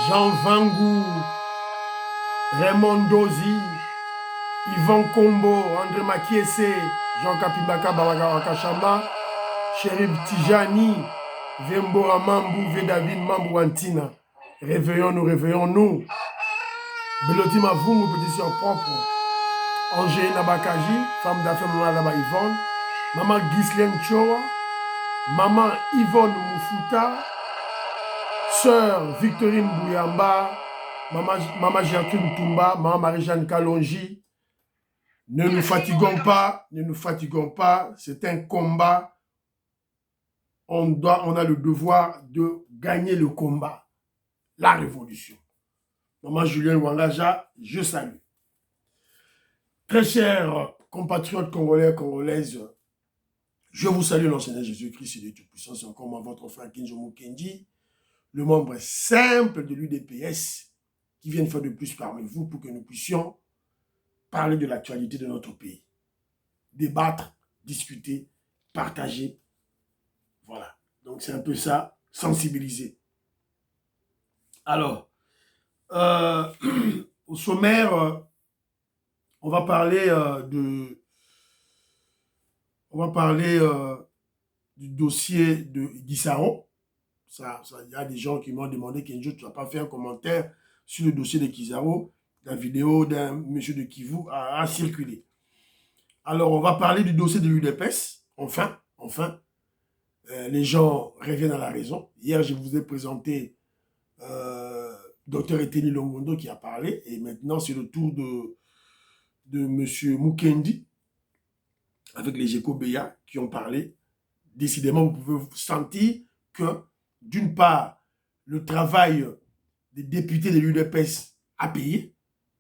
Jean Vangou, Raymond Dozi, Yvan Kombo, André Makiese, Jean Kapibaka Babaga Wakashama, Chérif Tijani, Vembora Mambou, Vedavin Mambou Antina. Réveillons-nous. Beloti Mavungu, petit sur propre. Angé Nabakaji, femme d'affaires Maman Laba Yvonne, Maman Ghislaine Choa, Maman Yvonne Moufuta, Sœur Victorine Bouyamba, Maman Gertrude Toumba, Maman Marie-Jeanne Kalonji. Ne nous fatiguons pas, c'est un combat. On a le devoir de gagner le combat, la révolution. Maman Julien Wangaja, je salue. Très chers compatriotes congolais, congolaises, je vous salue dans le Seigneur Jésus-Christ et de toute puissance. C'est encore moi, votre frère Kinjo Mukendi, le membre simple de l'UDPS, qui vient une fois de plus parmi vous pour que nous puissions parler de l'actualité de notre pays. Débattre, discuter, partager. Voilà. Donc c'est un peu ça, sensibiliser. Alors, au sommaire, on va parler du dossier de Guissaro. Il y a des gens qui m'ont demandé qu'Enjo, tu n'as pas fait un commentaire sur le dossier de Guissaro. La vidéo d'un monsieur de Kivu a circulé. Alors, on va parler du dossier de l'UDPS. Enfin, les gens reviennent à la raison. Hier, je vous ai présenté Dr Eteni Longondo qui a parlé. Et maintenant, c'est le tour de M. Mukendi avec les Éco-Béa qui ont parlé. Décidément, vous pouvez sentir que, d'une part, le travail des députés de l'UDPS a payé.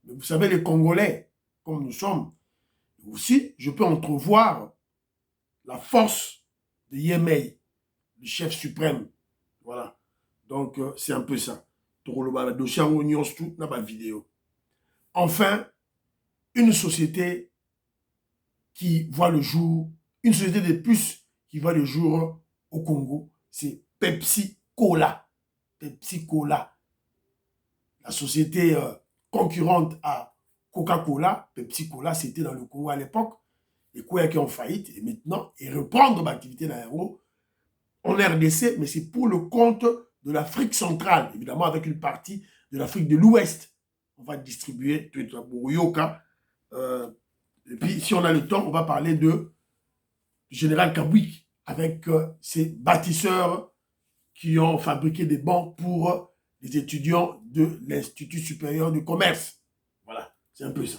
Mais vous savez, les Congolais, comme nous sommes, aussi, je peux entrevoir la force de Yemei, le chef suprême. Voilà. Donc, c'est un peu ça. Enfin, une société qui voit le jour, une société de plus qui voit le jour au Congo, c'est Pepsi Cola. Pepsi Cola. La société concurrente à Coca-Cola, Pepsi Cola, c'était dans le Congo à l'époque, et quoi qui ont faillite, et maintenant, et reprendre l'activité dans en RDC, mais c'est pour le compte de l'Afrique centrale, évidemment avec une partie de l'Afrique de l'Ouest. On va distribuer tout Yoka. Et puis, si on a le temps, on va parler de Général Kabouik, avec ces bâtisseurs qui ont fabriqué des bancs pour les étudiants de l'Institut supérieur du commerce. Voilà, c'est un peu ça.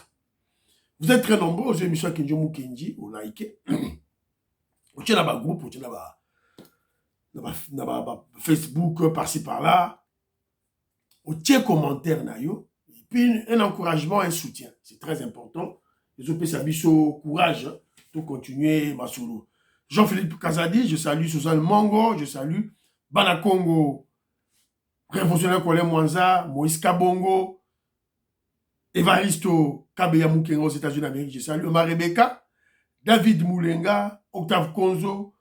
Vous êtes très nombreux aux émissions Kinjo Mukendi, au like. Vous êtes dans le groupe, vous êtes dans Facebook, par-ci par-là. Vous êtes commentaire, et puis un encouragement, un soutien. C'est très important. Les OP Sabiso, courage pour continuer ma solo. Jean-Philippe Kazadi, je salue Suzanne Mongo, je salue Banakongo, Révolutionnaire Colin Mwanza, Moïse Kabongo, Evaristo Kabeya Mukengo aux États-Unis d'Amérique, je salue Omar Rebecca, David Moulenga, Octave Konzo,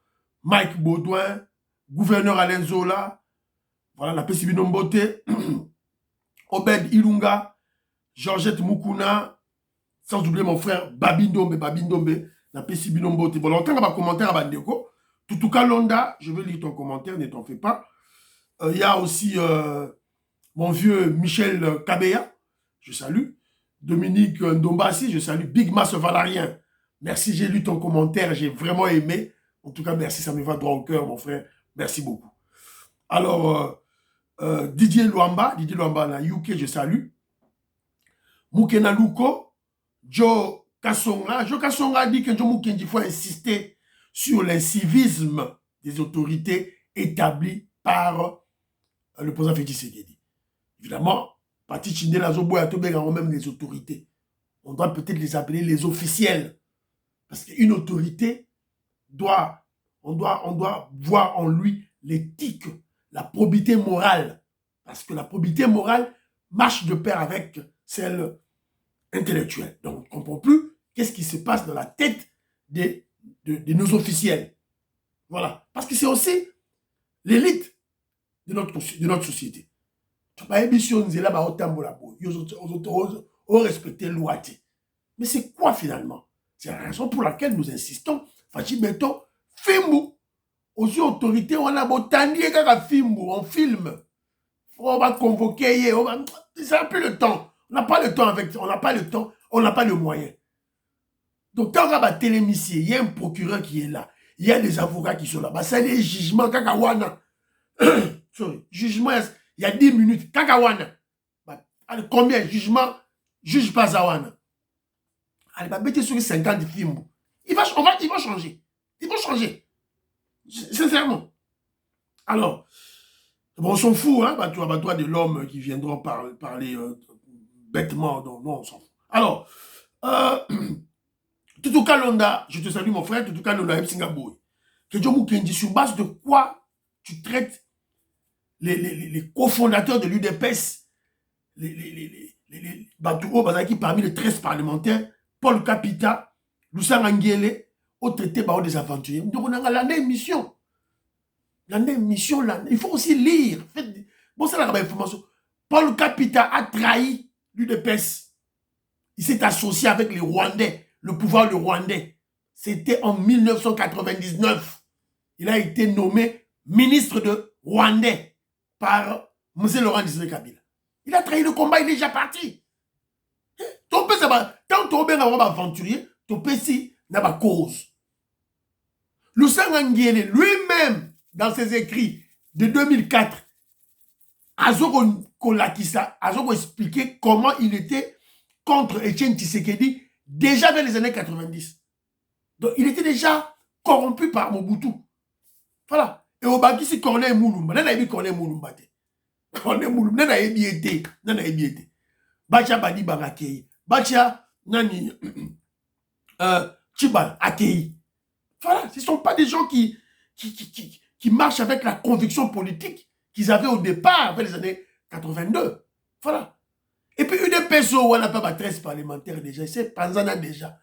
Mike Baudouin, Gouverneur Alain Zola, voilà la PCB Nombote, Obed Ilunga, Georgette Mukuna, sans oublier mon frère Babindombe, la PCB Nombote. Bon, longtemps, on va commenter à Bandeko. Tutuka Londa, je vais lire ton commentaire, ne t'en fais pas. Il y a aussi mon vieux Michel Kabeya, je salue. Dominique Ndombassi, je salue. Big Mass Valarien, merci, j'ai lu ton commentaire, j'ai vraiment aimé. En tout cas, merci, ça me va droit au cœur, mon frère. Merci beaucoup. Alors, Didier Luamba, na UK, je salue. Mukena Luko, Joe Kassonga dit que Joe Mukendi faut insister sur l'incivisme des autorités établies par le président Félix Tshisekedi. Évidemment, Pati Chindela Zoboya Tobega même les autorités. On doit peut-être les appeler les officiels. Parce qu'une autorité on doit voir en lui l'éthique, la probité morale. Parce que la probité morale marche de pair avec celle intellectuelle. Donc, on ne comprend plus qu'est-ce qui se passe dans la tête de nos officiels. Voilà. Parce que c'est aussi l'élite de notre société. On respecter loi. Mais c'est quoi finalement? C'est la raison pour laquelle nous insistons. Fachi Beto, Fimbu. Aux autorités, on a botandi kaka Fimbu, on filme. On va convoquer, ça n'a plus le temps. On n'a pas le temps avec, on n'a pas le temps, on n'a pas le moyen. Donc, quand on va télémissier, il y a un procureur qui est là. Il y a des avocats qui sont là. Bah, c'est des jugements, kakawana. Sorry, jugement, il y a 10 minutes, kakawana. Bah, combien jugement, juge pas Zawana. Allez, bah, mettez sur 50 films. Il va changer. Il va changer. Sincèrement. Alors, bon, on s'en fout, hein, bah, toi de l'homme qui viendront parler bêtement. Non, on s'en fout. Alors, Tutu Kalonda, je te salue mon frère, Tutu Kalonda, Singapour. Que Dieu Mukendi, sur base de quoi tu traites les cofondateurs de l'UDPS, les Batouo Bazaki parmi les 13 parlementaires, Paul Kapita, Loussa Angele, au traité des aventuriers. Donc on a l'année mission. L'année mission, il faut aussi lire. Bon, c'est la information. Paul Kapita a trahi l'UDPS. Il s'est associé avec les Rwandais, le pouvoir rwandais. C'était en 1999. Il a été nommé ministre de Rwandais par M. Laurent Désiré Kabila. Il a trahi le combat, il est déjà parti. Quand on est aventurier, ton PC n'a pas cause. Loussa Ngele lui-même, dans ses écrits de 2004, Kolakisa a expliqué comment il était contre Etienne Tshisekedi déjà vers les années 90. Donc il était déjà corrompu par Mobutu. Voilà. Et au Bakisi Corneille Moulumba, n'a pas Corneille Moulumba. Corneille Moulumba, n'a pas été. Bacha Badi Barakei. Bacha Nani Chibal Akei. Voilà, ce ne sont pas des gens qui marchent avec la conviction politique qu'ils avaient au départ, vers les années 82. Voilà. Et puis, UDPS, on n'a pas 13 parlementaires déjà, c'est Panzana déjà.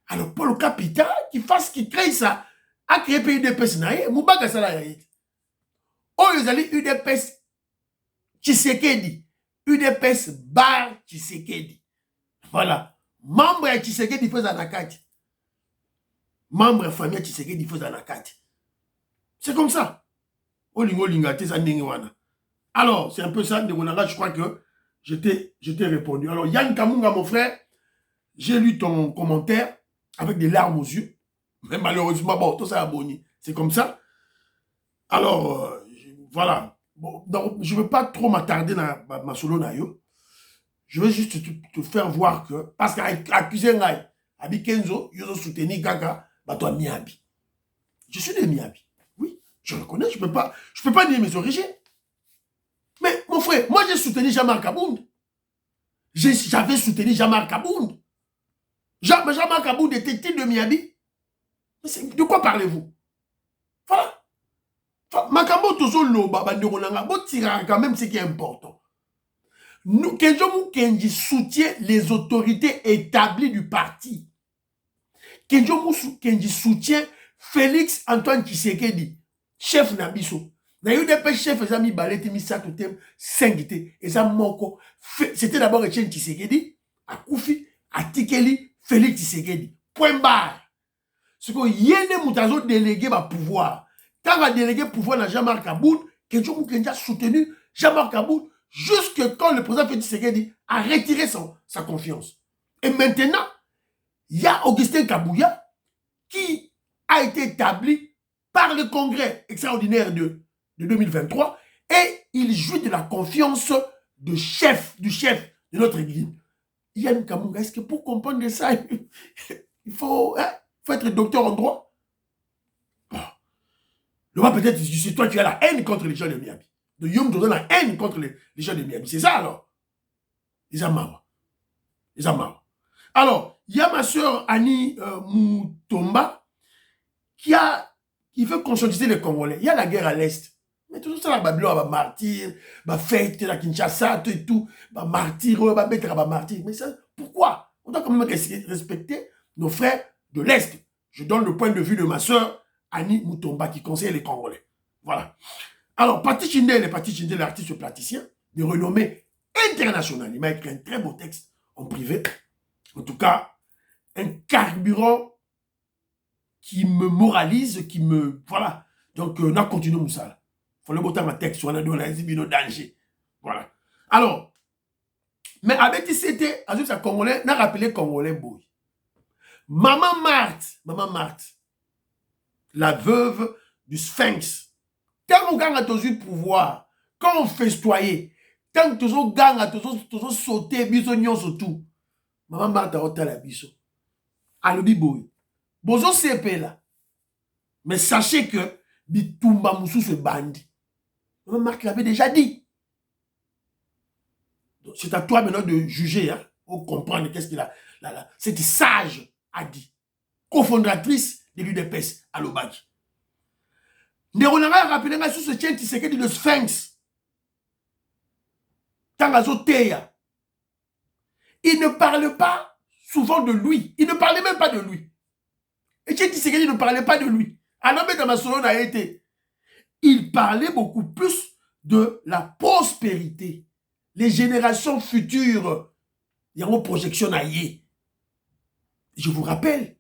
Alors, Paul Kapita, qui crée ça, a créé UDPS, Moubaka Salayaye. Oh, ils allaient UDPS Tshisekedi. UDPS bar Tshisekedi. Voilà. Membre de Tshisekedi faisait la carte. Membre de famille Tshisekedi faisait la carte. C'est comme ça. Alors, c'est un peu ça, je crois que je t'ai répondu. Alors, Yann Kamunga, mon frère, j'ai lu ton commentaire avec des larmes aux yeux. Mais malheureusement, bon, tout ça a boni. C'est comme ça. Alors, voilà. Bon, donc, je ne veux pas trop m'attarder dans ma solo nayo. Je veux juste te faire voir que, parce qu'accuser Ngai, Abi Kenzo, ils ont soutenu Gaga, bah toi Miyabi. Je suis de Miyabi. Oui, je reconnais, je peux pas nier mes origines. Mais mon frère, moi j'ai soutenu Jean-Marc Abound. J'avais soutenu Jean-Marc Abound. Jean-Marc Abound était-il de Miyabi? De quoi parlez-vous? Voilà. Makambo tozo loba banderonanga, bo tira quand même ce qui est important. Nous, Kenjo Kenji soutient les autorités établies du parti. Kenjo Kenji soutient Félix Antoine Tshisekedi, chef Nabiso. Na eu des chefs ezami baleti misato tem 5 té et ça moko. C'était d'abord Etienne Tshisekedi, Akoufi, Atikeli, Félix Tshisekedi. Point barre. Ce que yene mutazo délégué ma pouvoir. Quand on a délégué pouvoir à Jean-Marc Aboud, Kenjo Kenji a soutenu Jean-Marc Aboud jusque quand le président Félix Tshisekedi a retiré sa confiance. Et maintenant, il y a Augustin Kabouya qui a été établi par le congrès extraordinaire de 2023 et il jouit de la confiance du chef de notre église. Yann Kamunga, est-ce que pour comprendre ça, il faut être docteur en droit? Le roi peut-être, c'est toi qui as la haine contre les gens de Miyabi. De Yom te donne la haine contre les gens de Miyabi. C'est ça alors? Ils ont marre. Alors, il y a ma soeur Annie Moutomba qui veut conscientiser les Congolais. Il y a la guerre à l'Est. Mais tout ça, Babylone va martyr, va fête, la Kinshasa, tout et tout, va martyr, va mettre va martyr. Mais ça, pourquoi? On doit quand même respecter nos frères de l'Est. Je donne le point de vue de ma soeur Annie Moutomba qui conseille les Congolais. Voilà. Alors, Paty Chindel, l'artiste plasticien, de renommée internationale. Il m'a écrit un très beau texte en privé. En tout cas, un carburant qui me moralise, qui me... Voilà. Donc, on a continué comme ça. Il faut le botter ma texte, on a donné un danger. Voilà. Alors, mais avec c'était, avec sa Congolais, on a rappelé Congolais boy. Maman Marthe, la veuve du Sphinx. Tant qu'on gagne à tous le pouvoir, quand on festoyait, tant que tous gagne à tous sauter, bisognon surtout. Maman Marthe a ôté la biso. Alobi boy. Bozo CP là. Mais sachez que Bitumba Moussou se bandit. Maman Marthe l'avait déjà dit. C'est à toi maintenant de juger, hein, pour comprendre qu'est-ce qu'il a. Cette sage a dit. Cofondatrice de l'UDPS à l'Obaki. Néronanga a rappelé sur ce tien qui s'est dit le Sphinx. Tangazoteya. Il ne parle pas souvent de lui. Il ne parlait même pas de lui. Et tien qui s'est dit ne parlait pas de lui. Alors, dans ma salon a été. Il parlait beaucoup plus de la prospérité. Les générations futures. Il y a une projection à y. Je vous rappelle,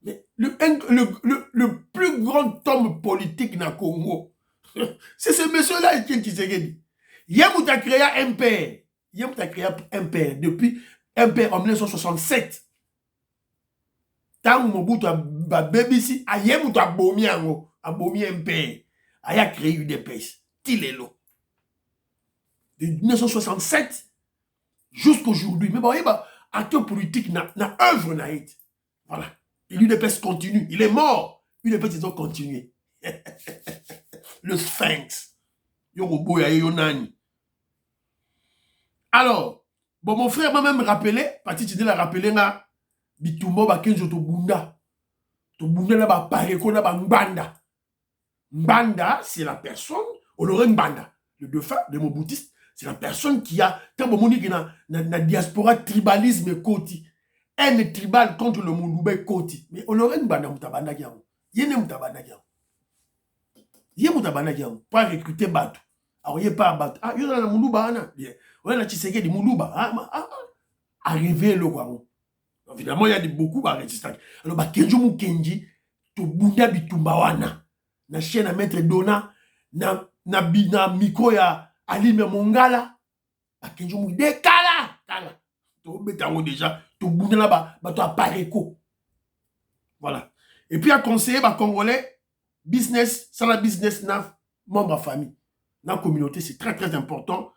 mais le plus grand homme politique dans le Congo, c'est ce monsieur-là qui s'est dit. Yemou a créé un père. Yemou a créé un père depuis un père en 1967. Tant que Mobutu a BBC, Yemou a bomi un père. Il a créé UDPS. Tilelo. De 1967 jusqu'à aujourd'hui. Mais bon, il y a acteur politique dans l'œuvre. Voilà. Et l'UDPS continue. Il est mort. L'UDPS, ils ont continué. Le Sphinx. Alors, bon, mon frère m'a même rappelé, Paty Chindel a rappelé, Bitumbo Bakenzo Tobunda. Tobunda là, Pareko là, Mbanda. Mbanda, c'est la personne, Honoré Mbanda, le dauphin de mon boutiste, c'est la personne qui a, tant que monique dans la diaspora, tribalisme koti. Haine tribal contre le Mouloubé koti. Mais Honoré Mbanda, Moutabanda Giaou. Yéne Moutabanda Giaou. Yéne Moutabanda Giaou. Pas recruter Batou. Alors, il n'y a pas Batou. Ah, il y a un Moulouba. On a Tshisekedi de Moulouba. Arrivé le Guamou. Évidemment, il y a beaucoup de résistants. Alors, Kenjo Moukenji, Tobunda Bitumbawana. Na chaîne à Maître Dona, na micro ya Alime Mongala. Kenjo Moukenji, Kala. Tobetango déjà, Tobunda là-bas, tu as Pareko. Voilà. Et puis, à conseiller, Congolais, business, sans la business, na membre à famille. Dans la communauté, c'est très, très important.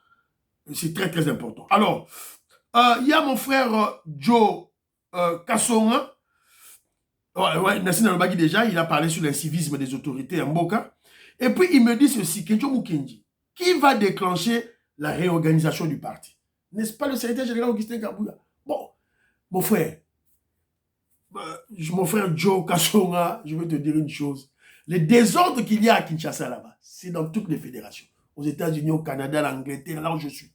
C'est très, très important. Alors, il y a mon frère Joe Kassonga. Ouais, Nassina Lobagi déjà, il a parlé sur l'incivisme des autorités en Mboka. Et puis, il me dit ceci, Kenjo Moukenji, qui va déclencher la réorganisation du parti? N'est-ce pas le secrétaire général Augustin Kabouya? Bon, mon frère Joe Kassonga, je veux te dire une chose. Les désordres qu'il y a à Kinshasa là-bas, c'est dans toutes les fédérations. Aux États-Unis, au Canada, l'Angleterre, là où je suis.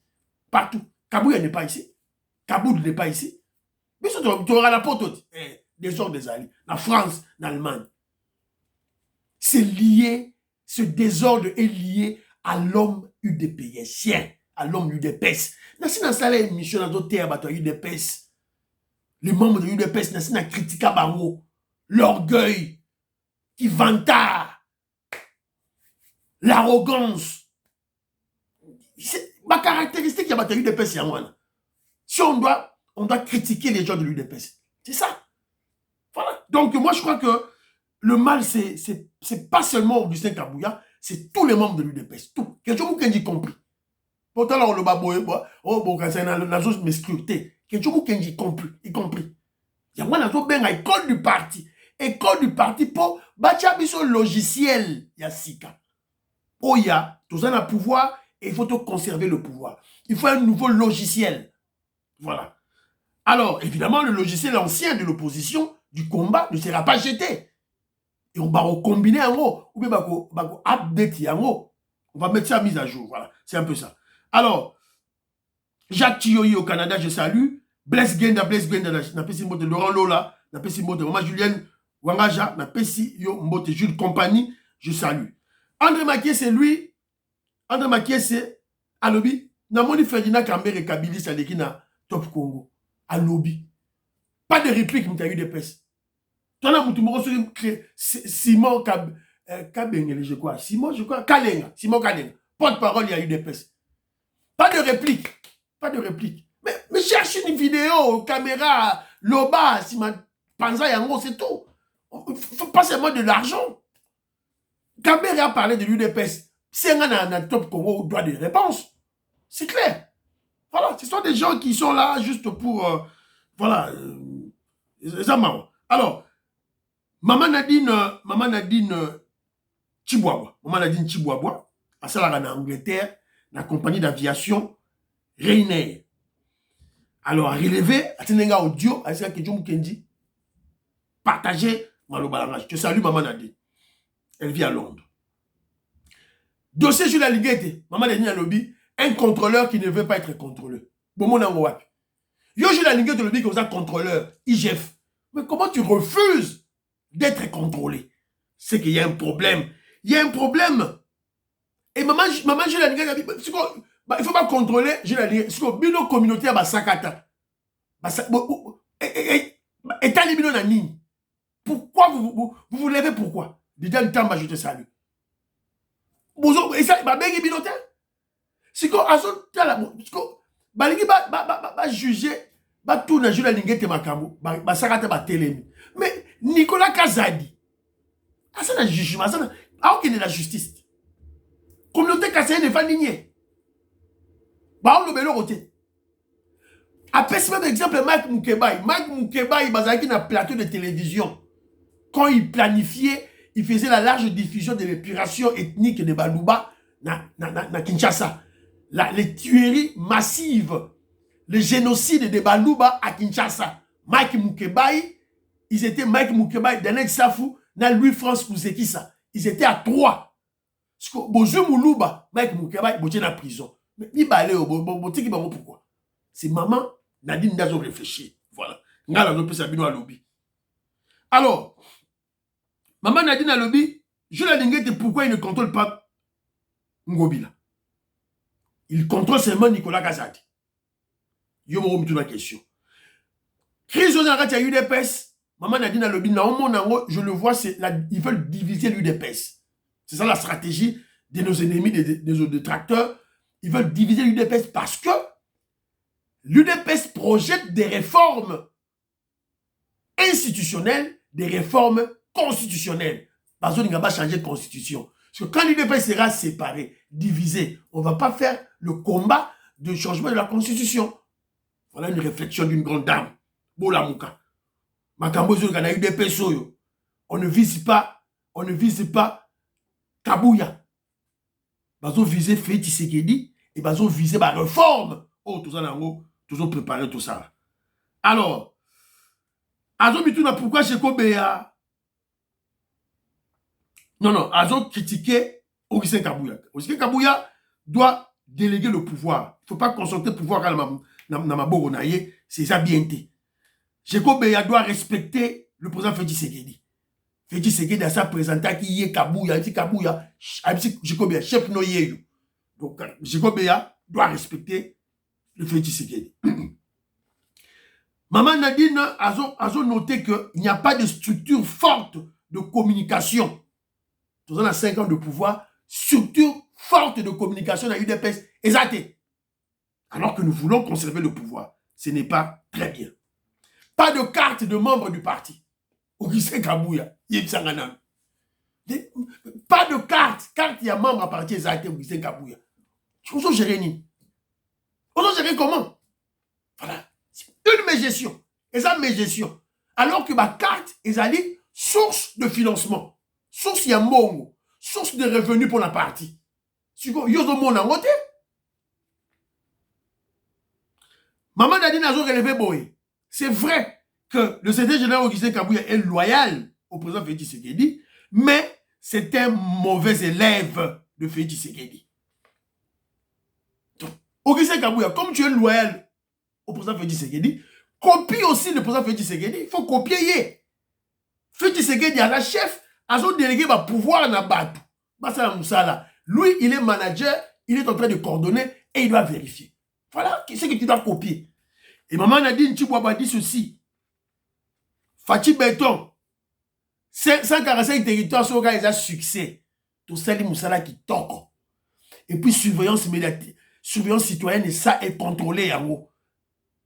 Partout. Kabouya n'est pas ici. Kaboul n'est pas ici. Mais tu auras la pote. Désordre des alliés. La France, l'Allemagne. C'est lié, ce désordre est lié à l'homme UDPSien, à l'homme UDPS. Si dans ça, une mission dans d'autres terres, UDPS, les membres de l'UDPS, n'a pas critiqué l'orgueil qui vantard, l'arrogance. C'est ma caractéristique, il y a l'UDPS. Si on doit critiquer les gens de l'UDPS. C'est ça. Voilà. Donc, moi, je crois que le mal, c'est pas seulement Augustin Kabouya, c'est tous les membres de l'UDPS. Tout. Quelque chose qui compris. Pourtant, là, on le bat, c'est la chose mais scruté. Quelque chose qui compris. Y compris. Il y a moi, la école du parti. École du parti pour bâtir un logiciel. Il y a Sika. Oh, il y a, tout ça, le pouvoir, et il faut conserver le pouvoir. Il faut un nouveau logiciel. Voilà. Alors, évidemment, le logiciel ancien de l'opposition, du combat, ne sera pas jeté. Et on va recombiner en haut. Ou bien, on va update en haut. On va mettre ça mise à jour. Voilà. C'est un peu ça. Alors, Jacques Thioyi au Canada, je salue. Blaise Genda, n'a pas si mot de Laurent Lola, n'a pas si mot de Maman Julienne Wangaja, n'a pas si mot de Jules Compagnie, je salue. André Maquier, c'est lui André Makiese, à lobby, Namoni Ferdinand Kambere Kabili Saleki na Top Congo. À lobby. Pas de réplique, mais tu as eu des pèses. Toi là, Simon Kabengele, je crois. Simon, je crois. Kalenga. Simon Kalenga. Porte-parole, il y a eu des pèses. Pas de réplique. Pas de réplique. Mais cherche une vidéo, caméra, loba, si ma panza yango, c'est tout. Il faut pas seulement de l'argent. Kambere a parlé de l'UDPS. C'est un Top Congo droit de réponse. C'est clair. Voilà, ce sont des gens qui sont là juste pour... voilà. Alors, Maman Nadine Chibouabwa, à Salara en Angleterre, la compagnie d'aviation Ryanair. Alors, à relever, à Tenenga Audio, à Sika Kedjo Mukendi, partagez Malobalanga. Je te salue, Maman Nadine. Elle vit à Londres. Dossier sur la Liguette, Maman Nadine Alobi, un contrôleur qui ne veut pas être contrôleur. Bon, mon angoisse. Yo, je la Liguette Alobi, comme ça, contrôleur, IGF. Mais comment tu refuses d'être contrôlé? C'est qu'il y a un problème. Il y a un problème. Et maman je la Liguette Alobi, il ne faut pas contrôler, je la Liguette. Parce que bino communauté à Sakata. Et t'as bino na nini? Pourquoi vous vous levez pourquoi? Déjà le temps, je te salue. Et ça, bengi bino te? Si ko azo tala, balingi ba juger. Tout na jula lingete makambo ba sakata ba telemi mais Nicolas Kazadi ça na jugement ça a aucune la justice communauté Kassé ne va nigner ba on le belo côté après ce même exemple Mike Mukebai bazaki na plateau de télévision quand il planifiait il faisait la large diffusion de l'épuration ethnique de Baluba na Kinshasa les tueries massives. Le génocide de Baluba à Kinshasa. Mike Mukebai, ils étaient Mike Mukebai, Daniel Safou, na Louis-France Kouzekissa. Ils étaient à 3. Parce que Bozo Moulouba, Mike Mukebai, il est en prison. Mais il va aller au pourquoi? C'est maman, Nadine Dazo réfléchir. Voilà. Alors, maman Nadine Alobi, je la dingue pourquoi il ne contrôle pas Ngobila. Il contrôle seulement Nicolas Kazadi. Yo me remis la question. Crise aux arrêts, il y a eu des pèses. Maman Nadine Alobi, je le vois, ils veulent diviser l'UDPS. C'est ça la stratégie de nos ennemis, des détracteurs. Ils veulent diviser l'UDPS parce que l'UDPS projette des réformes institutionnelles, des réformes constitutionnelles. Parce qu'on n'a pas changé de constitution. Parce que quand l'UDPS sera séparé, divisé, on ne va pas faire le combat de changement de la constitution. Voilà une réflexion d'une grande dame. Bola Mouka. Makambozo kana UDPS yo. On ne vise pas Kabouya. Bazo viser Félix Tshisekedi et bazo viser la réforme. Oh, tout ça nango, tout ça préparé tout ça. Alors, Azo mituna pourquoi Cheko Beya? Non, Azo critiqué Augustin Kabouya. Augustin Kabouya doit déléguer le pouvoir. Il ne faut pas concentrer le pouvoir c'est ça bien été. Cheko Beya doit respecter le président Félix Tshisekedi. Félix Tshisekedi a ça présenté qui est Kabouya, dit Kabouya, Cheko Beya, chef noyeyo. Donc, Cheko Beya doit respecter le Félix Tshisekedi. Maman Nadine a noté qu'il n'y a pas de structure forte de communication. Nous avons 5 ans de pouvoir, structure forte de communication à l'UDPS. Exacté. Alors que nous voulons conserver le pouvoir. Ce n'est pas très bien. Pas de carte de membre du parti. Augustin Kabouya. Pas de carte. Carte, il y a membre à partir exacté Augustin Kabouya. Vous avez géré. Vous avez géré comment? Voilà. Une mégestion. Et ça, mégestion. Alors que ma carte, ils allaient source de financement. Source Yamongo. Source de revenus pour la partie. Maman Nadine a relevé Boy. C'est vrai que le secrétaire général Augustin Kabouya est loyal au président Félix Tshisekedi, mais c'est un mauvais élève de Félix Tshisekedi. Augustin Kabouya, comme tu es loyal au président Félix Tshisekedi, copie aussi le président Félix Tshisekedi. Il faut copier. Félix Tshisekedi a la chef, a son délégué va pouvoir na batu. Lui, il est manager il est en train de coordonner et il doit vérifier. Voilà ce que tu dois copier. Et Maman Nadine Chibouaba dit ceci. Fachi Béton, 145 territoires sur lesquels ils ont succès. Tout ça, les moussala qui toquent. Et puis surveillance médiatique, surveillance citoyenne, et ça est contrôlé en haut.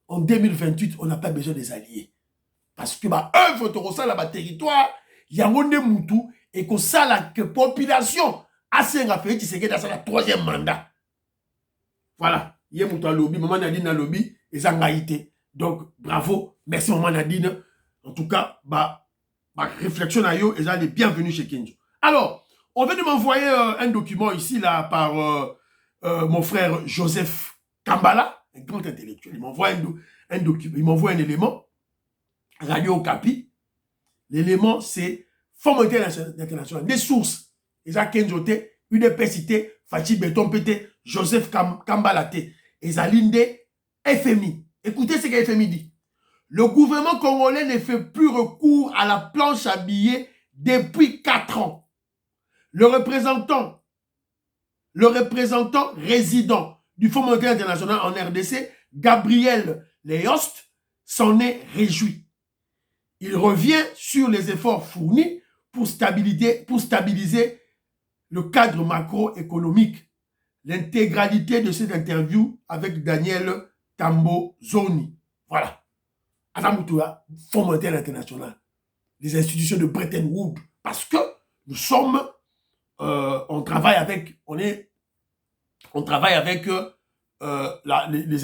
En 2028, on n'a pas besoin des alliés. Parce que œuvre de ça là territoire, il y a un moutou et que ça la population a fait qui c'est dans le troisième mandat. Voilà. Il y a un lobby, Maman Nadine a lobby, et ça a été. Donc, bravo. Merci Maman Nadine. En tout cas, ma réflexion à yo, et ça est bienvenue chez Kenzo. Alors, on vient de m'envoyer un document ici là par mon frère Joseph Kambala, un grand intellectuel. Il m'envoie un document, il m'envoie un élément. Radio Okapi. L'élément, c'est Fonds monétaire international. Des sources. Eza Kenzo te, UDPCT, Fachi Béton Pété, Joseph Kambala te. Eza Linde, FMI. Écoutez ce que FMI dit. Le gouvernement congolais ne fait plus recours à la planche à billets depuis 4 ans. Le représentant résident du Fonds monétaire international en RDC, Gabriel Leyost, s'en est réjoui. Il revient sur les efforts fournis pour stabiliser le cadre macroéconomique. L'intégralité de cette interview avec Daniel Tambozoni. Voilà. Azamoutoua, Fonds monétaire international, les institutions de Bretton Woods, parce que nous sommes, on travaille avec les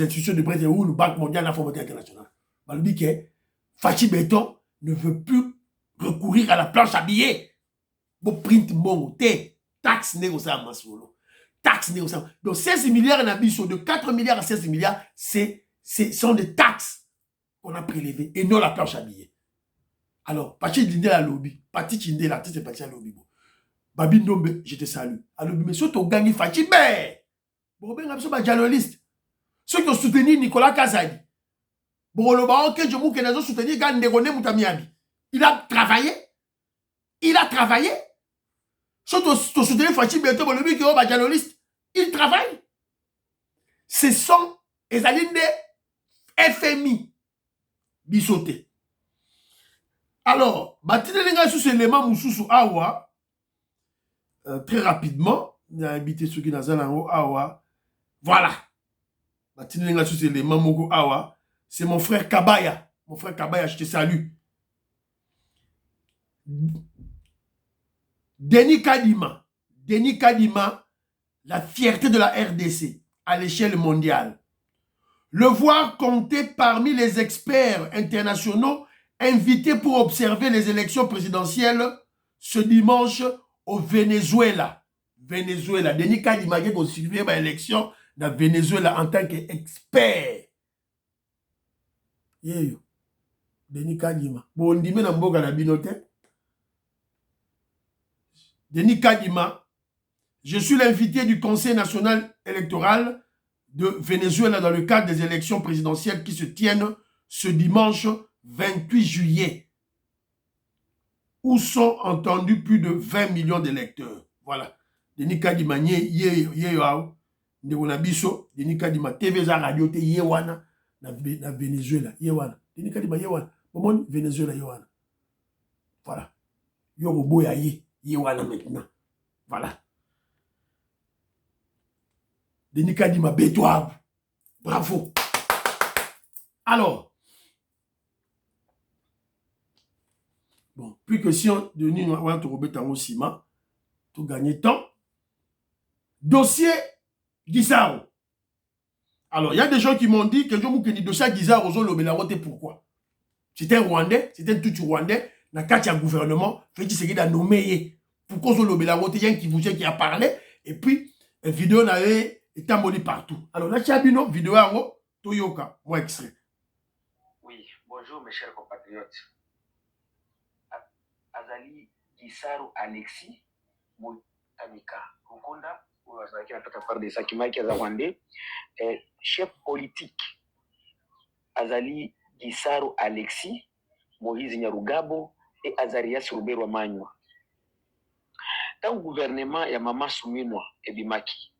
institutions de Bretton Woods, Banque mondiale, la Fonds monétaire international. On dit que Fachi Béton ne veut plus recourir à la planche à billets. Bon print bon, taxe négociée à Masolo. Taxe négociée. Donc 16 milliards en abisso, de 4 milliards à 16 milliards, sont des taxes qu'on a prélevées et non la planche à billets. Alors, Pachi Dinde la lobby, Pachi Chinde la tête, c'est Pachi la lobby. Babi Ndombe, je te salue. À lobby, mais surtout, gagné Fachi, mais bon, ben, absolument, pas journaliste. Ceux qui ont soutenu Nicolas Kazadi. Bon, le baron que je mou que nous soutenu Gandegone Moutamiabi. Il a travaillé. Ceux qui ont soutenu Fachi Beto, bon, le mec qui est journaliste, il travaille. Ce sont les alliés de FMI. Bissoté. Alors, Batinenga sous élément Moussou Awa, très rapidement, il a habité ceux qui n'ont Awa. Voilà. Batinenga sous élément Mogo Awa. C'est mon frère Kabaya. Mon frère Kabaya, je te salue. Denis Kadima, la fierté de la RDC à l'échelle mondiale. Le voir compter parmi les experts internationaux invités pour observer les élections présidentielles ce dimanche au Venezuela. Denis Kadima qui a suivi l'élection dans Venezuela en tant qu'expert. Yeyo. Denis Kadima. Bon, on dit mais dans la binote. Denis Kadima, je suis l'invité du Conseil national électoral de Venezuela dans le cadre des élections présidentielles qui se tiennent ce dimanche 28 juillet, où sont entendus plus de 20 millions d'électeurs. Voilà. Denis Kadima, Denis Kadima, TV za radio te yewana na Venezuela, yewana. Denis Kadima yewana. Comment Venezuela yewana. Voilà. Yorobo ya yewana maintenant. Voilà. Denis Kadima, bétoile. Bravo. Alors, bon, plus que si on Denis va te remettre en ciment, tout gagner temps. Dossier Guizaro. Alors, il y a des gens qui m'ont dit que je vous dis dossier Guizaro, pourquoi? C'était un Rwandais, c'était un tout Rwandais, dans le gouvernement, fait ce qu'il a nommé. Pourquoi il y a un qui a parlé, et puis, une vidéo n'avait été abonnée partout. Alors, là, il y a une vidéo à Toyoka, moi extrait. Oui, bonjour mes chers compatriotes. Azali Guizaro Alexis Motamika Rukonda, qui a fait de Sakimaki Azawande, chef politique. Azali Guizaro Alexis, Moïse Nyarugabo et Azarias Roberto Manywa. Dans le gouvernement, il y a Maman Souminwa et Bimaki.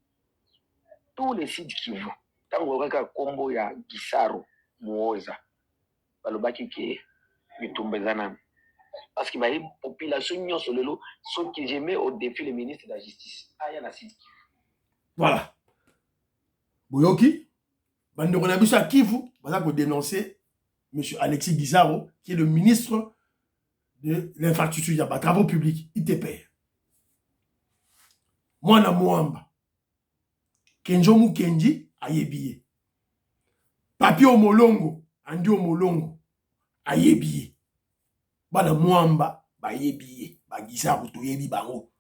tous les sites Kivu. Tant que Kombo ya Gisaro Muoza. Balobaki ke mitumbezana. Parce que la population n'y a sur le lot, ce que j'aimais au défi le ministre de la Justice. Ah, il y a la site Kivu. Voilà. Boyoki, Bandeko Nabisa Kivu, voilà pour dénoncer M. Alexis Guizaro, qui est le ministre de l'infrastructure, il y a travaux publics, ITP. Mwana Mwamba, Kenjomu Kenji, Ayebiye. Papi Omolongo, Andi Omolongo, Ayebiye. Bana Mwamba, Bayebiye, Bagizaro, Toyebi Bango.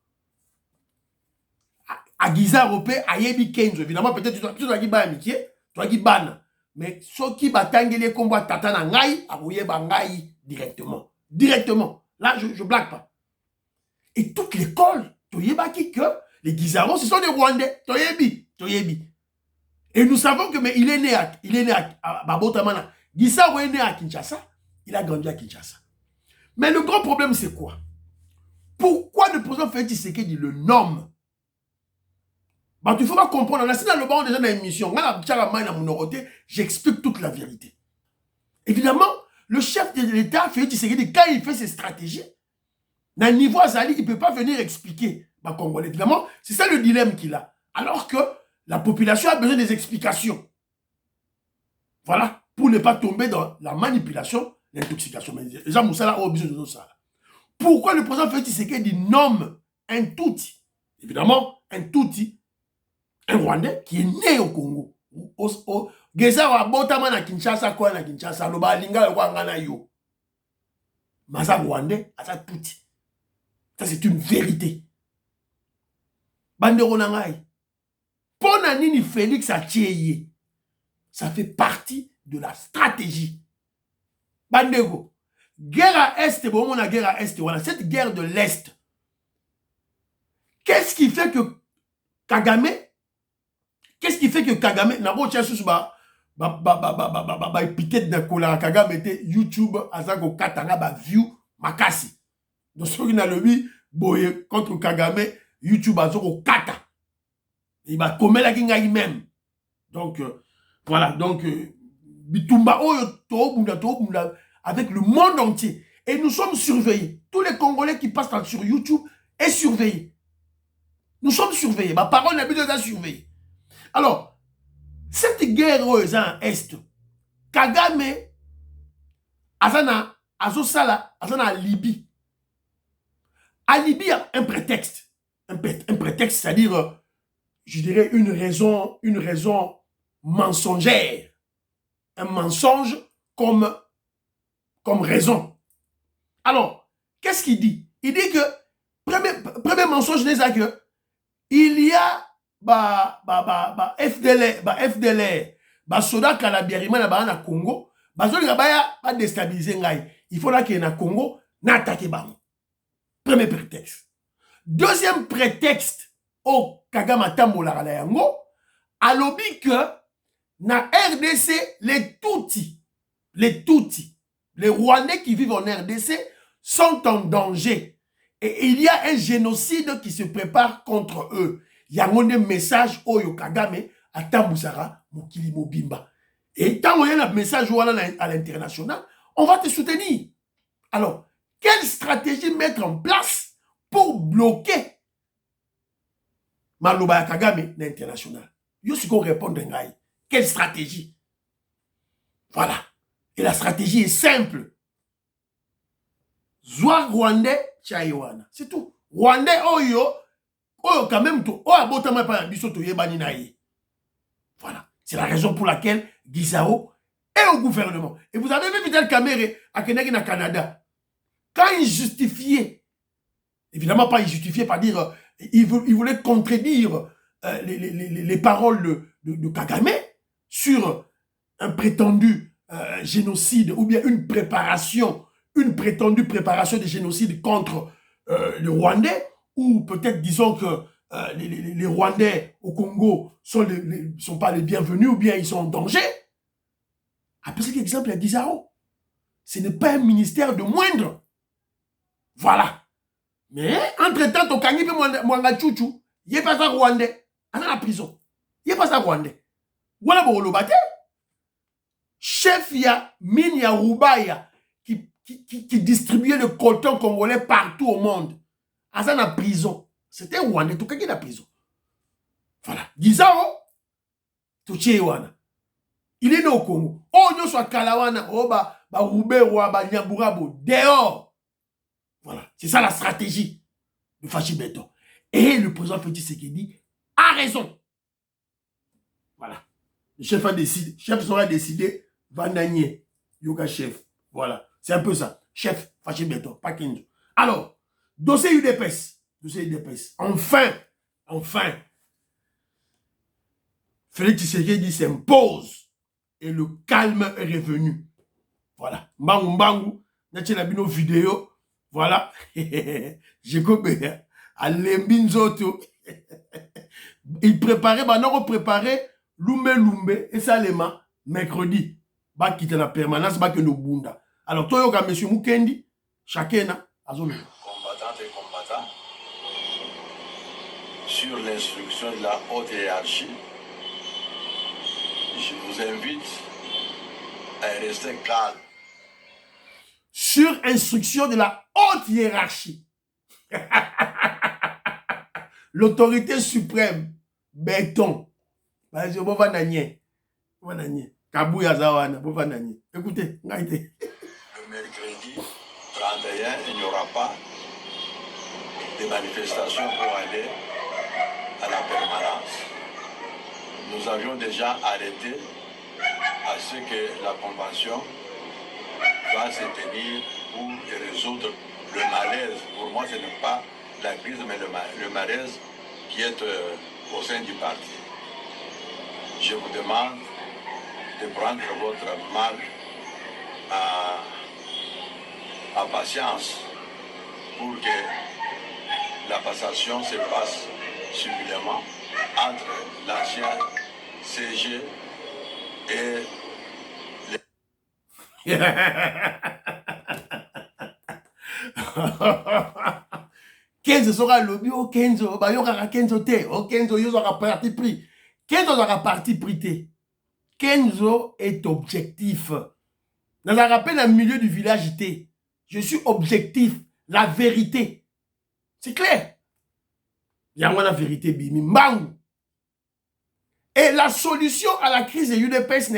A Guizaro pe Ayebi Kenzo, évidemment, peut-être tu dois dire amitié, tu dois dire ban. Mais ceux qui batangent les combats Tatana Ngai, Abouye Bangai directement. Directement. Là, je blague pas. Et toute l'école, Toyebaki que les Guizaros, ce sont des Rwandais. Toyebi. Et nous savons que mais il est né à Babotamana. Guizaro est né à Kinshasa, il a grandi à Kinshasa. Mais le grand problème, c'est quoi? Pourquoi le président Félix Tshisekedi le nomme? Bah, il faut pas comprendre. On a dans le banc déjà dans l'émission. J'explique toute la vérité. Évidemment, le chef de l'État, Félix Tshisekedi, quand il fait ses stratégies, dans le niveau Azali, il ne peut pas venir expliquer. Bah, Congolais. Évidemment, c'est ça le dilemme qu'il a. Alors que la population a besoin des explications. Voilà. Pour ne pas tomber dans la manipulation, l'intoxication. Mais les gens Moussala ont besoin de ça. Pourquoi le président Félix Tshisekedi nomme un Tutsi? Évidemment, un Tutsi, un Rwandais qui est né au Congo. Geza wa botama na Kinshasa kwa na Kinshasa lo ba linga kwa ngana yo. Masa Rwandais asa Tutsi. Ça c'est une vérité. Bandero nangai. Pona nini Félix Achieye. Ça fait partie de la stratégie. Bandego. Guerre à Est, bon on a guerre à Est, voilà cette guerre de l'Est. Qu'est-ce qui fait que Kagame nabo tia susu épithète de kola Kagame était YouTube azako katanga ba view makasi. Donc ce qui n'a le lui boye contre Kagame YouTube azako kata. Il va comme la kinga même. Donc voilà donc bitumba oyo to avec le monde entier et nous sommes surveillés. Tous les Congolais qui passent sur YouTube est surveillés. Nous sommes surveillés. Ma parole n'a pas besoin surveiller. Alors, cette guerre aux Est, Kagame, Azana, Azosala, Azana, Libye. À Libye, un prétexte. Un prétexte, c'est-à-dire, je dirais, une raison mensongère. Un mensonge comme raison. Alors, qu'est-ce qu'il dit? Il dit que, premier mensonge, c'est que il y a FDLR, soda Kalabiarima na Congo, ba déstabiliser ngai. Il faut là qu'il y ait na Congo, na attaquer bango. Premier prétexte. Deuxième prétexte, au Kagame tambola la yango, alobi que na RDC les Tutsis, les Rwandais qui vivent en RDC sont en danger. Et il y a un génocide qui se prépare contre eux. Il y a un message au Kagame à Tambusara, Mokili Mobimba. Et quand il y a un message à l'international, on va te soutenir. Alors, quelle stratégie mettre en place pour bloquer Maloba Kagame l'international? Il y a ce qu'on répond de Ngaï. Quelle stratégie? Voilà. Et la stratégie est simple. Zwa Rwandais, Chaïwana. C'est tout. Rwandais, oyo quand même tout. Abotama pa biso to yebani na ye. Voilà. C'est la raison pour laquelle Guizaro est au gouvernement. Et vous avez vu Vital Kamerhe à Kenaki na Canada. Quand il justifiait, évidemment pas il justifiait par dire, il voulait contredire les paroles de Kagame sur un prétendu génocide ou bien une prétendue préparation de génocide contre les Rwandais, ou peut-être disons que les Rwandais au Congo sont pas les bienvenus ou bien ils sont en danger. Après cet exemple, il y a Guizaro. Ce n'est pas un ministère de moindre. Voilà. Mais entre-temps, Tokangi et Mwanga Chouchou, il n'est pas un Rwandais. Il est en prison. Il n'est pas ça rwandais. Voilà pour le battre. Chef ya mine ya Rubaya qui distribuait le coton congolais partout au monde. Asa na prison. C'était rwandais, tout cas qui est la prison. Voilà. Gizao, tout wana. Il est né au Congo. Oh, nous sommes Kalawana, oh, ba Roubero, ba Nyamburabo, dehors. Voilà. C'est ça la stratégie de Fachi Beton. Et le président Félix Tshisekedi a raison. Voilà. Le chef a décidé, chef sera décidé, Vandanier, Yoga chef. Voilà. C'est un peu ça. Chef Fachi Beton, pas Kenzo. Alors, dossier UDPS. Dossier UDPS. Enfin, Félix Tshisekedi s'impose. Et le calme est revenu. Voilà. Mbangu Mbangu, n'a-t-il la bino vidéo. Voilà. J'ai coupé. Alembinzoto. Il préparait, on préparait Lumbe et Salema mercredi. Bah quitter la permanence, bah que nous bunda. Alors, toi, yoka monsieur Mukendi, chacun a son combattantes et combattants, sur l'instruction de la haute hiérarchie, je vous invite à rester calme. Sur instruction de la haute hiérarchie. L'autorité suprême, béton. Écoutez, Le mercredi 31, il n'y aura pas de manifestation pour aller à la permanence. Nous avions déjà arrêté à ce que la convention va se tenir pour résoudre le malaise. Pour moi, ce n'est pas la crise, mais le malaise qui est au sein du parti. Je vous demande de prendre votre mal à patience pour que la passation se passe suffisamment entre l'ancien CG et les... Kenzo sera lobby au Kenzo, bah yora Kenzo te, au Kenzo yo sera parti pris. Kenzo sera parti pris te. Kenzo est objectif. Dans la rappel dans le milieu du village te. Je suis objectif, la vérité. C'est clair. Il y a la vérité bimi mbang. Et la solution à la crise de l'UDPS,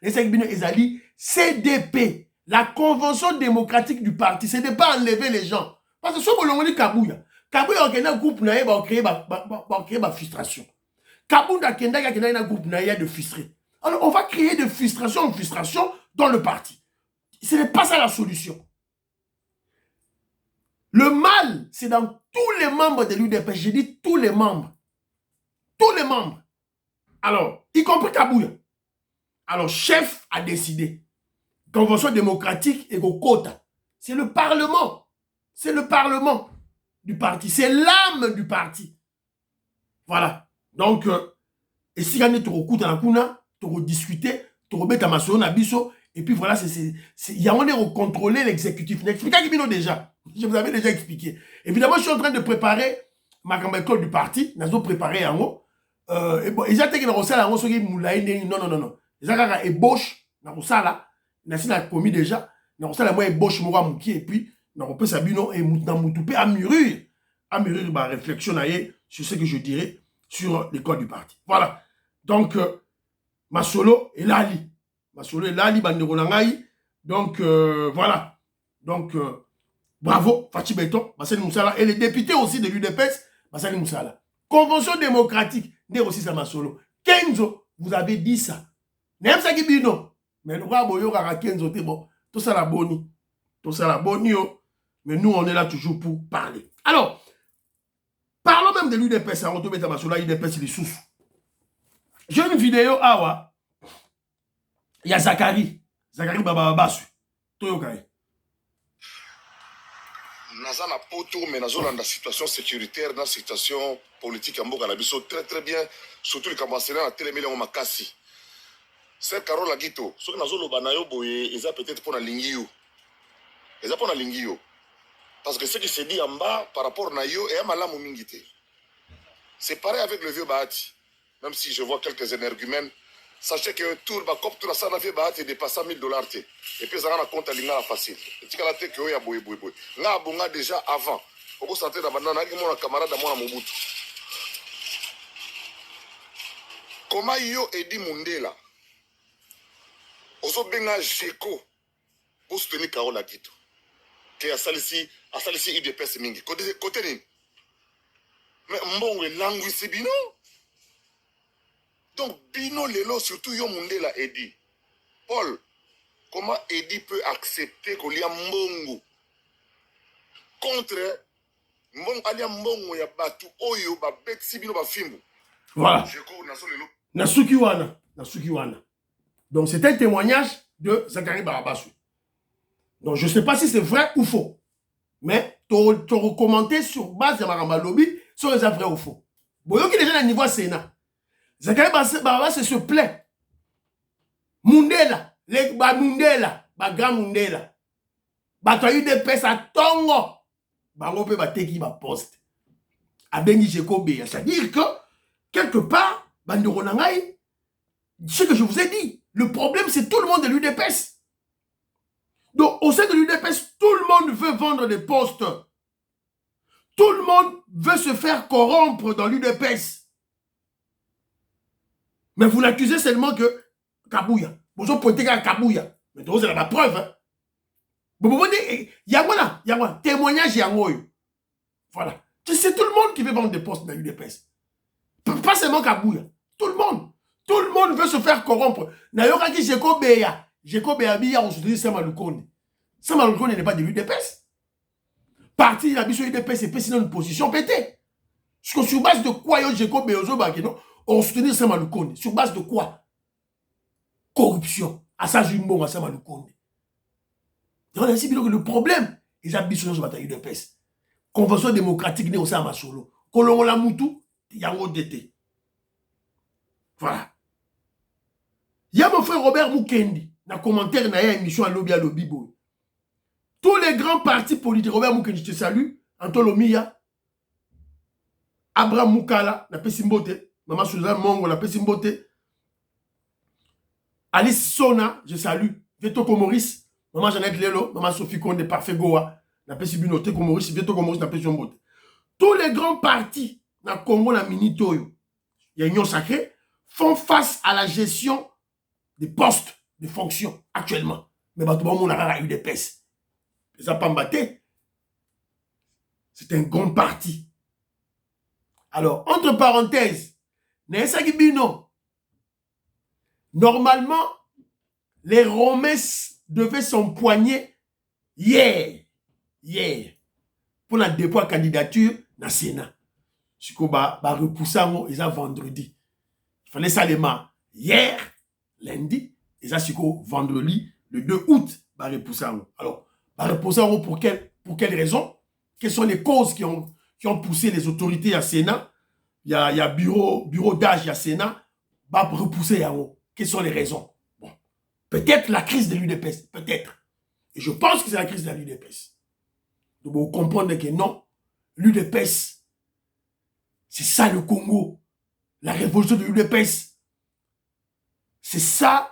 Ezali, CDP, la Convention démocratique du parti, c'est de ne pas enlever les gens. Parce que si on dit Kabouya, Kabouya a un groupe qui a créé la frustration. Kabouya a un groupe de frustrés. Alors on va créer de frustration en frustration dans le parti. Ce n'est pas ça la solution. Le mal, c'est dans tous les membres de l'UDPS. J'ai dit tous les membres. Tous les membres. Alors, y compris Kabouya. Alors, chef a décidé. Convention démocratique et au quota. C'est le Parlement. C'est le Parlement du parti. C'est l'âme du parti. Voilà. Donc, et si on est trop coup dans la kuna, trop discuter, trop bête à ma soeur, et puis voilà, il y a on est contrôler l'exécutif. Expliquez déjà. Je vous avais déjà expliqué. Évidemment, je suis en train de préparer ma campagne du parti. Nous avons préparé en haut. Et bon, ils ont été dans la non. Ils ont ébauche dans la ils ont commis déjà. Dans la moi ébauche moi mouki et puis dans le sabino et moutoupé à mûrir ma réflexion sur ce que je dirais sur l'école du parti. Voilà. Donc Masolo et Lali. Masolo et Lali bandero nangai. Donc voilà. Donc bravo Fachi Beton, Bassani Moussala et les députés aussi de l'UDPS, Bassani Moussala. Convention démocratique, n'est aussi ça Masolo. Kenzo, vous avez dit ça. Même ça qui dit non. Mais le roi Boyo Kaka Kenzo, c'est bon. Tout ça la boni. Tout ça la boni. Mais nous, on est là toujours pour parler. Alors, parlons même de l'UDPS. On va mettre Masolo, l'UDPS, les sous. J'ai une vidéo, awa. Il y a Zachary. Zachary Bababasu. Toyokai. Naza na poto mais nazo dans la situation sécuritaire dans la situation politique en Mboka na biso très bien surtout les campagnes na télémélé en makasi c'est Carole Agito ce que nazo loba na yo boye eza peut-être pour na lingio eza pour na lingio parce que ce qui se dit en bas par rapport na yo et à malamu mingité c'est pareil avec le vieux Bahati même si je vois quelques énergumènes, sachez que tour, comme tout ça, on a fait dépassé $1000. Et puis, ça a un compte à l'ingala facile. Et tu as la tête que a boy. Là, on a déjà avant. On peut sentir dans mon camarade à mon Mobutu. Comment yo Edi Mundela? Ozo benga Jeko pour soutenir Karola Guito. Qui a salisi UDPS mingi. Côté ni. Mais mbongo langue c'est bino. Donc bino lelo surtout yo Mundela Edi. Paul, comment Edi peut accepter qu'il y a mbongo contre mbongo alia mbongo ya batu oyo ba bexi bino ba fimbu. Voilà. Jeko naso lelo. Nasukiwana. Donc c'est un témoignage de Zakari Barabassou. Donc je ne sais pas si c'est vrai ou faux. Mais tu recommenté sur base de Maramba Lobby sur les vrai ou faux. Bon, qui déjà à niveau Sénat. Zakari Barabassou se plaît. Mundela, Mundela, grand Mundela. Tu as eu des pèses à Tongo. On peut battre qui va poste. A Bengi Jekobe. C'est-à-dire que quelque part, ce que je vous ai dit, le problème c'est tout le monde de l'UDPS. Donc au sein de l'UDPS, tout le monde veut vendre des postes. Tout le monde veut se faire corrompre dans l'UDPS. Mais vous l'accusez seulement que Kabouya. Vous avez pointé à Kabouya. Mais vous avez la preuve. Hein? Yangwana, témoignage Yangoyo. Voilà. C'est tout le monde qui veut vendre des postes dans l'UDPS. Pas seulement Kabouya. Tout le monde. Tout le monde veut se faire corrompre. Nayoka qui Jeko Beya Biya, on se dit Samalukone. Samalukone n'est pas de l'UDPS. Parti la biso UDPS et sinon une position pétée. Sur base de quoi Jeko Beya on se dit Samalukone. Sur base de quoi? Corruption. Assajumbo à Samalukone. Donc ainsi que le problème, ils habitent sur la UDPS. Convention démocratique n'est aussi à Masolo. Kolongo la Moutou, Yango Dete. Voilà. Il y a mon frère Robert Mukendi, dans le commentaire, dans l'émission à Lobby Boy. Tous les grands partis politiques, Robert Mukendi, je te salue, Antolomia, Abraham Moukala, la Pessimbote, Maman Suzanne Mongo, la Pessimbote, Alice Sona, je salue, Veto Komoris, Maman Jeannette Lelo, Maman Sophie Konde, Parfait Goa, la Pessibinote, Komoris, Veto Komoris, la Pessimbote. Tous les grands partis, dans le Congo, la Minitoyo, il y a Union Sacrée, font face à la gestion des postes de fonction actuellement. Mais tout le monde a eu des pèses. Les Apambaté, c'est un grand parti. Alors, entre parenthèses, normalement, les Romes devaient s'empoigner hier, pour la dépôt de candidature dans le Sénat. Ce qu'on va repousser vendredi. Il fallait ça les mains hier, lundi, et ça c'est vendredi, le 2 août, bah repousser. Alors, bah repousser pour quelle raison? Quelles sont les causes qui ont poussé les autorités à Sénat? Il y a bureau d'âge, il y a Sénat, bah repousser à haut. Quelles sont les raisons? Bon, peut-être la crise de l'UDPS, peut-être. Et je pense que c'est la crise de l'UDPS. Donc vous comprenez que non, l'UDPS, c'est ça le Congo. La révolution de l'UDPS, c'est ça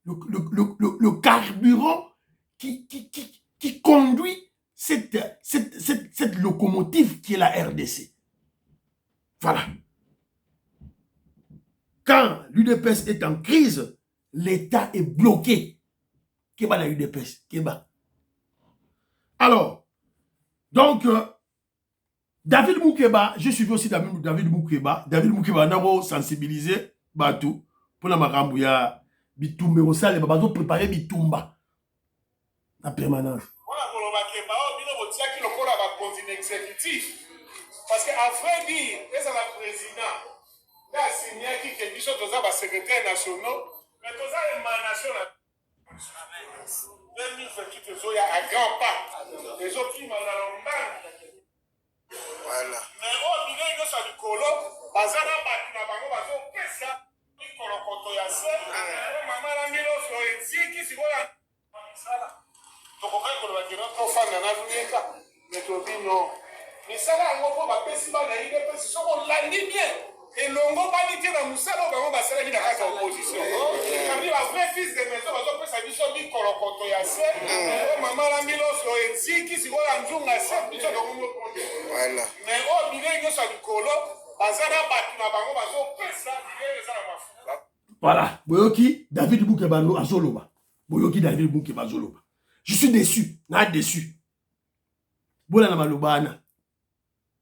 le carburant qui conduit cette locomotive qui est la RDC. Voilà. Quand l'UDPS est en crise, l'État est bloqué. Qu'est-ce que l'UDPS? Alors, donc, David Moukeba, je suis aussi David Moukeba. David Moukeba n'a sensibilisé Batou pour la Marambouya Bitumba au sale, Babazo préparer Bitumba. La permanence. Parce qu'à vrai dire, les président, il a signé qui est dit que les secrétaires nationaux, mais tous les émanations, 2028, il y a un grand pas. Les autres qui m'ont dans voilà. Mais au milieu de ce colo, bazana batina bango bazo pesa ikolo koto ya se mama na milo so enziki sikoya sala to ko kai ko ba kira to fana na dunika mais to bino misala ngo ko ba pesi ba na ile pesi so ko landi bien Et longo bani ti na musala bango basala ki na kati ya opposition. Kami ba vrai fils de maison bazo pesa biso bi kolokoto ya se. Mama la miloso enziki sikola nzunga se biso dongo mo konde. Voilà. Mais o bile nyo sa likolo bazana batu na bango bazo pesa bile za na mafuta. Voilà, boyoki David Boukeba azoloba. Boyoki David Boukeba azoloba. Je suis déçu, na déçu. Bola na malobana.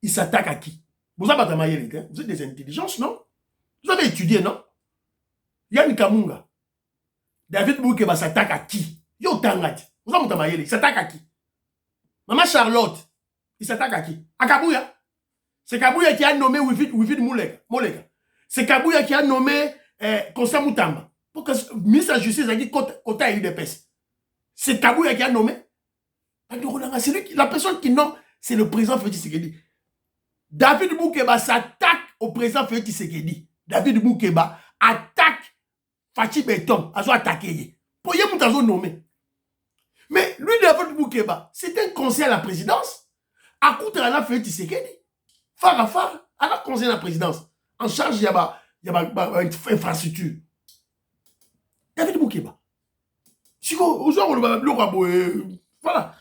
Il s'attaque à qui? Vous avez des intelligences, non? Vous avez étudié, non? Yann Kamunga. David Boukeba s'attaque à qui? Yo Tangati. Vous avez il s'attaque à qui? Maman Charlotte. Il s'attaque à qui? À Kabouya. C'est Kabouya qui a nommé Wifid Molega. C'est Kabouya qui a nommé Constant Moutamba. Pour que le ministre de la Justice a dit Kota et UDPS. C'est Kabouya qui a nommé. La personne qui nomme, c'est le président Félix Tshisekedi. David Boukeba s'attaque au président Félix Tshisekedi. David Boukeba attaque Fachi Beton. Azo attaqué. Pour y avoir nommé. Mais lui, David Boukeba, c'est un conseiller à la présidence. À côté de la Félix Tshisekedi. Phare à phare, à la conseiller à la présidence. En charge, il y a une infrastructure. David Boukeba. Voilà.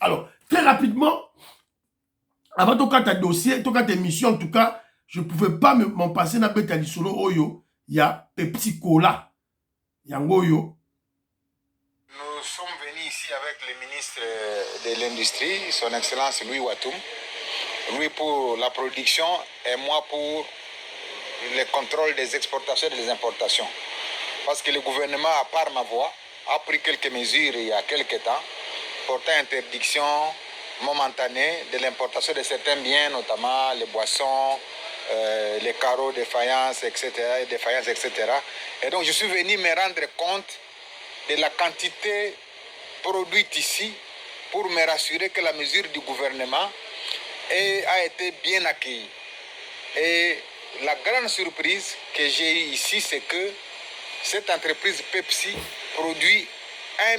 Alors, très rapidement, avant de faire dossier, de faire mission, en tout cas, je ne pouvais pas m'en passer dans le solo Oyo. Il y a Pepsi Cola. Yangoyo. Nous sommes venus ici avec le ministre de l'Industrie, son Excellence Louis Watoum. Lui pour la production et moi pour le contrôle des exportations et des importations. Parce que le gouvernement, à part ma voix, a pris quelques mesures il y a quelques temps, portant interdiction momentanée de l'importation de certains biens, notamment les boissons, les carreaux de faïence, etc., Et donc je suis venu me rendre compte de la quantité produite ici pour me rassurer que la mesure du gouvernement a été bien accueillie. Et la grande surprise que j'ai eue ici, c'est que cette entreprise Pepsi produit 1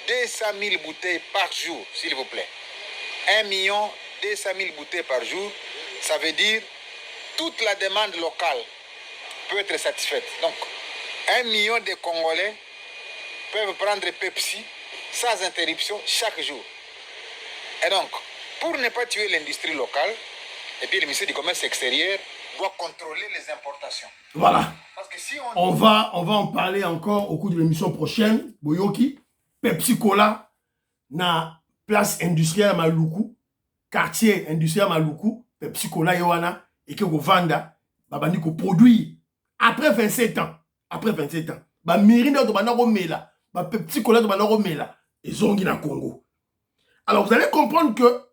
200 000 bouteilles par jour, s'il vous plaît. 1 200 000 bouteilles par jour, ça veut dire toute la demande locale peut être satisfaite. Donc, 1 million de Congolais peuvent prendre Pepsi sans interruption chaque jour. Et donc, pour ne pas tuer l'industrie locale, et puis le ministère du Commerce extérieur doit contrôler les importations. Voilà. Parce que si on va en parler encore au cours de l'émission prochaine. Boyoki, Pepsi Cola, na place industrielle à Maluku, quartier industriel à Maluku, Pepsi Cola Yohana, et que vous vendez, babani ko produit après 27 ans. Après 27 ans. Ba mirina de banaro mela, ba Pepsi Cola de banaro mela, et zongi na Congo. Alors vous allez comprendre que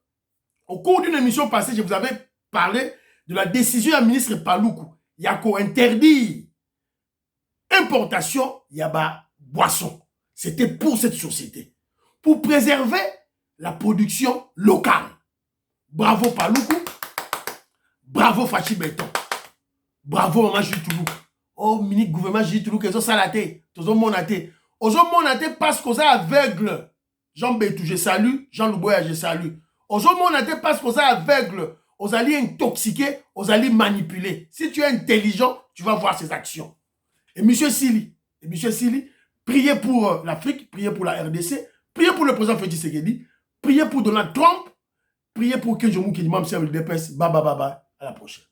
au cours d'une émission passée, je vous avais parlé de la décision du ministre Paluku. Il y a qu'à interdire importation, il y a boisson. C'était pour cette société. Pour préserver la production locale. Bravo Paluku. Bravo Fachi Beton. Bravo Maman Jitoulou. Oh, ministre gouvernement Jitoulou, qu'ils ont salaté. Ils ont monaté. Ils ont monaté parce qu'ils sont aveugles. Jean Bétou, je salue. Jean Louboya, je salue. Ils ont monaté parce qu'ils sont aveugles. Ils allaient intoxiquer, ils allaient manipuler. Si tu es intelligent, tu vas voir ces actions. Et M. Sili, priez pour l'Afrique, priez pour la RDC, priez pour le président Félix Tshisekedi, priez pour Donald Trump, priez pour que je m'occupe du membre de l'UDPS. Bye bye bye bye. À la prochaine.